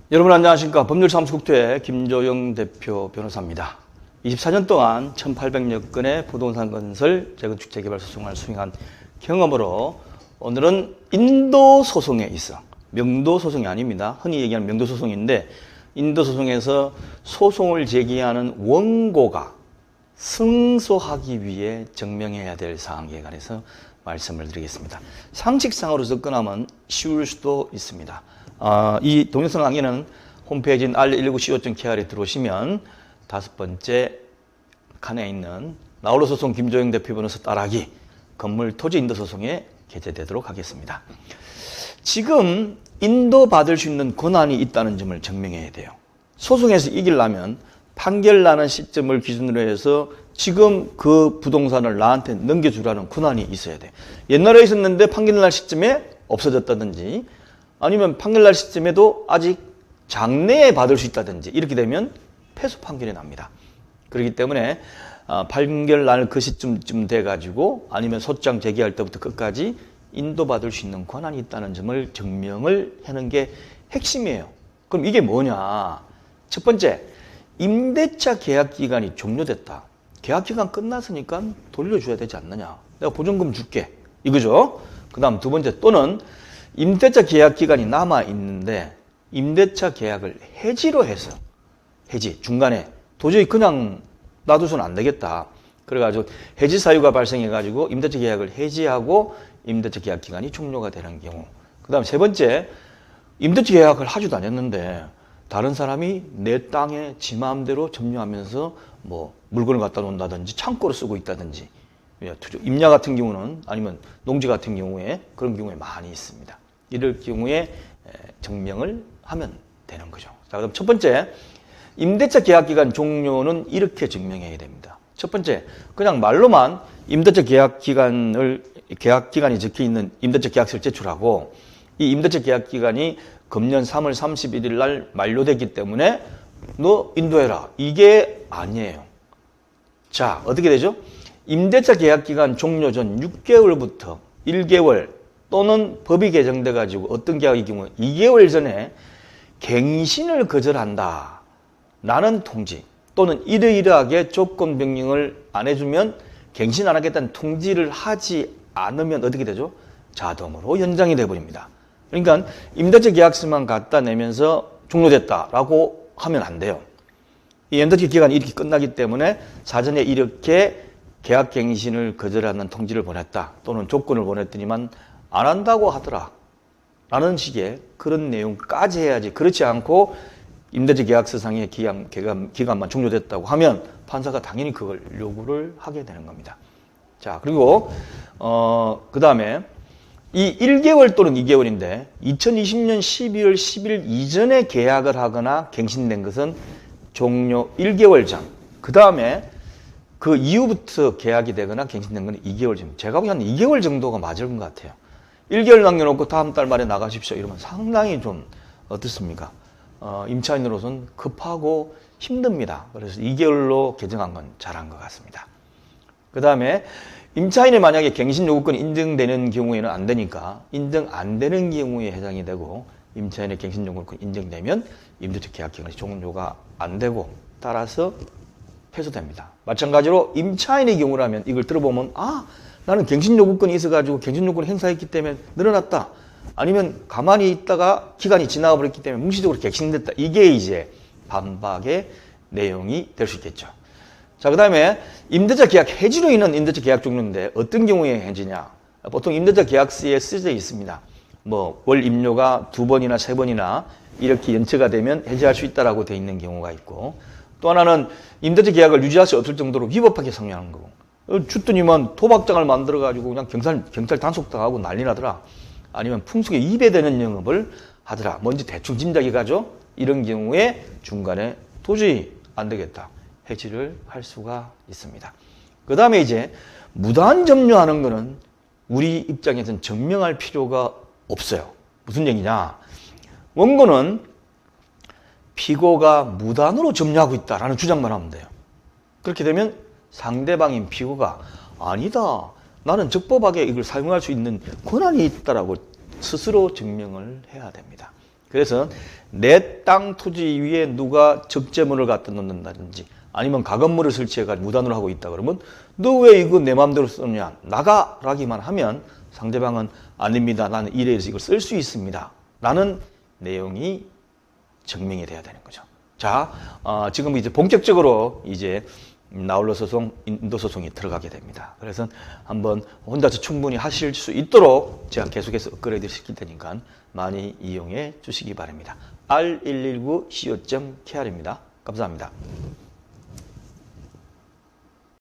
여러분 안녕하십니까. 법률사무소국토의 김조영 대표 변호사입니다. 24년 동안 1800여 건의 부동산 건설 재건축 재개발 소송을 수행한 경험으로 오늘은 인도소송에 있어 명도소송이 아닙니다. 흔히 얘기하는 명도소송인데 인도소송에서 소송을 제기하는 원고가 승소하기 위해 증명해야 될 사항에 관해서 말씀을 드리겠습니다. 상식상으로 접근하면 쉬울 수도 있습니다. 이 동영상 강의는 홈페이지인 r119co.kr에 들어오시면 5번째 칸에 있는 나홀로 소송 김조영 대표 변호사 따라하기 건물 토지 인도 소송에 게재되도록 하겠습니다. 지금 인도받을 수 있는 권한이 있다는 점을 증명해야 돼요. 소송에서 이기려면 판결 나는 시점을 기준으로 해서 지금 그 부동산을 나한테 넘겨주라는 권한이 있어야 돼. 옛날에 있었는데 판결 날 시점에 없어졌다든지 아니면 판결 날 시점에도 아직 장래에 받을 수 있다든지 이렇게 되면 패소 판결이 납니다. 그렇기 때문에 판결 날 그 시점쯤 돼가지고 아니면 소장 제기할 때부터 끝까지 인도받을 수 있는 권한이 있다는 점을 증명을 하는 게 핵심이에요. 그럼 이게 뭐냐? 첫 번째, 임대차 계약 기간이 종료됐다. 계약 기간 끝났으니까 돌려줘야 되지 않느냐. 내가 보증금 줄게. 이거죠. 그 다음 두 번째, 또는 임대차 계약 기간이 남아있는데 임대차 계약을 해지로 해서 해지, 중간에 도저히 그냥 놔둬서는 안 되겠다. 그래가지고 해지 사유가 발생해가지고 임대차 계약을 해지하고 임대차 계약 기간이 종료가 되는 경우. 그 다음 세 번째, 임대차 계약을 하지도 않았는데 다른 사람이 내 땅에 지 마음대로 점유하면서 뭐 물건을 갖다 놓는다든지 창고를 쓰고 있다든지 임야 같은 경우는 아니면 농지 같은 경우에 그런 경우에 많이 있습니다. 이럴 경우에 증명을 하면 되는 거죠. 자, 그럼 첫 번째, 임대차 계약기간 종료는 이렇게 증명해야 됩니다. 첫 번째, 그냥 말로만 임대차 계약기간이 적혀있는 임대차 계약서를 제출하고 이 임대차 계약기간이 금년 3월 31일 날 만료됐기 때문에 너 인도해라. 이게 아니에요. 자, 어떻게 되죠? 임대차 계약기간 종료 전 6개월부터 1개월 또는 법이 개정돼 가지고 어떤 계약의 경우 2개월 전에 갱신을 거절한다 라는 통지 또는 이러이러하게 조건 변경을 안 해주면 갱신 안 하겠다는 통지를 하지 않으면 어떻게 되죠? 자동으로 연장이 돼버립니다. 그러니까 임대차 계약서만 갖다 내면서 종료됐다라고 하면 안 돼요. 이 임대차 기간이 이렇게 끝나기 때문에 사전에 이렇게 계약 갱신을 거절하는 통지를 보냈다 또는 조건을 보냈더니만 안 한다고 하더라 라는 식의 그런 내용까지 해야지. 그렇지 않고 임대차 계약서상의 기간만 종료됐다고 하면 판사가 당연히 그걸 요구를 하게 되는 겁니다. 자, 그리고 그 다음에 이 1개월 또는 2개월인데 2020년 12월 10일 이전에 계약을 하거나 갱신된 것은 종료 1개월 전. 그 다음에 그 이후부터 계약이 되거나 갱신된 건 2개월 전. 제가 보기엔 한 2개월 정도가 맞을 것 같아요. 1개월 남겨놓고 다음 달 말에 나가십시오. 이러면 상당히 좀 어떻습니까? 임차인으로서는 급하고 힘듭니다. 그래서 2개월로 개정한 건 잘한 것 같습니다. 그 다음에 임차인이 만약에 갱신 요구권이 인정되는 경우에는 안 되니까 인정 안 되는 경우에 해당이 되고 임차인의 갱신 요구권이 인정되면 임대차 계약 기간이 종료가 안 되고 따라서 패소됩니다. 마찬가지로 임차인의 경우라면 이걸 들어보면 나는 갱신 요구권이 있어가지고 갱신 요구권을 행사했기 때문에 늘어났다. 아니면 가만히 있다가 기간이 지나가 버렸기 때문에 뭉시적으로 갱신됐다. 이게 이제 반박의 내용이 될 수 있겠죠. 자, 그 다음에 임대차 계약 해지로 인한 임대차 계약 종료인데 어떤 경우에 해지냐? 보통 임대차 계약서에 쓰여져 있습니다. 뭐 월 임료가 2번이나 3번이나 이렇게 연체가 되면 해지할 수 있다라고 되어 있는 경우가 있고 또 하나는 임대차 계약을 유지할 수 없을 정도로 위법하게 성행하는 거고 줬더니만 도박장을 만들어가지고 그냥 경찰 단속당하고 난리 나더라. 아니면 풍속에 위배되는 영업을 하더라. 뭔지 대충 짐작이 가죠? 이런 경우에 중간에 도저히 안 되겠다. 해지를 할 수가 있습니다. 그 다음에 이제 무단 점유하는 거는 우리 입장에서는 증명할 필요가 없어요. 무슨 얘기냐? 원고는 피고가 무단으로 점유하고 있다라는 주장만 하면 돼요. 그렇게 되면 상대방인 피고가 아니다. 나는 적법하게 이걸 사용할 수 있는 권한이 있다라고 스스로 증명을 해야 됩니다. 그래서 내 땅 토지 위에 누가 적재물을 갖다 놓는다든지 아니면 가건물을 설치해가지고 무단으로 하고 있다 그러면 너 왜 이거 내 마음대로 쓰느냐 나가라기만 하면 상대방은 아닙니다. 나는 이래서 이걸 쓸 수 있습니다. 라는 내용이 증명이 돼야 되는 거죠. 자, 지금 이제 본격적으로 이제 나홀로 소송, 인도 소송이 들어가게 됩니다. 그래서 한번 혼자서 충분히 하실 수 있도록 제가 계속해서 업그레이드 시킬 테니까 많이 이용해 주시기 바랍니다. R119co.kr입니다. 감사합니다.